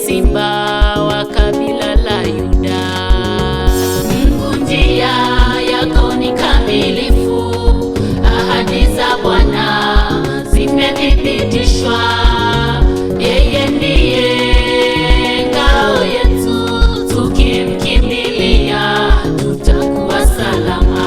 simba wa kabila la Yuda. Mungu, njia yako ni kamilifu, ahadi za Bwana zimethibitishwa. Yeye ndiye ngao yetu, tukimkimbilia tutakuwa salama.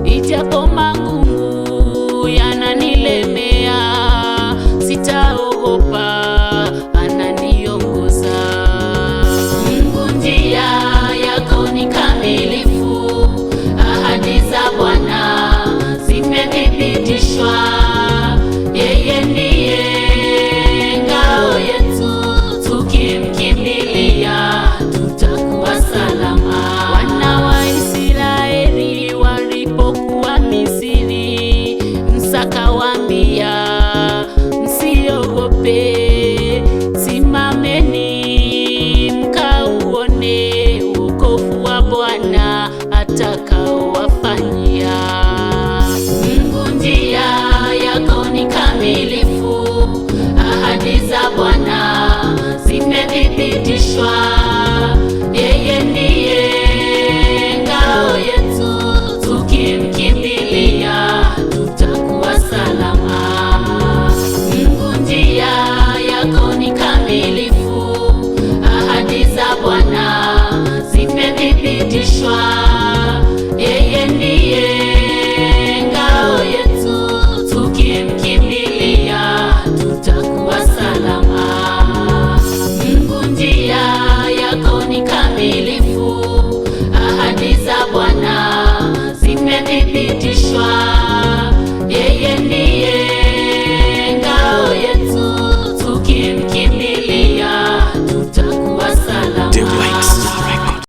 Ijapo magumu yananilemea, sitaogopa, ananiongoza. Mungu, njia yako ni kamilifu, ahadi za Bwana zimethibitishwa. Yeye ndiye ngao yetu, tukimkimbilia tutakuwa salama. Wana wa Israeli walipokuwa Misri, Musa akawaambia, msiogope, simameni mkauone wokovu wa Bwana atakaowafanyia. Mungu, njia yako ni kamilifu, ahadi za Bwana zimethibitishwa. Yeye ndiye ngao yetu, tukimkimbilia tutakuwa salama. Mungu, njia yako ni kamilifu, ahadi za Bwana zimethibitishwa.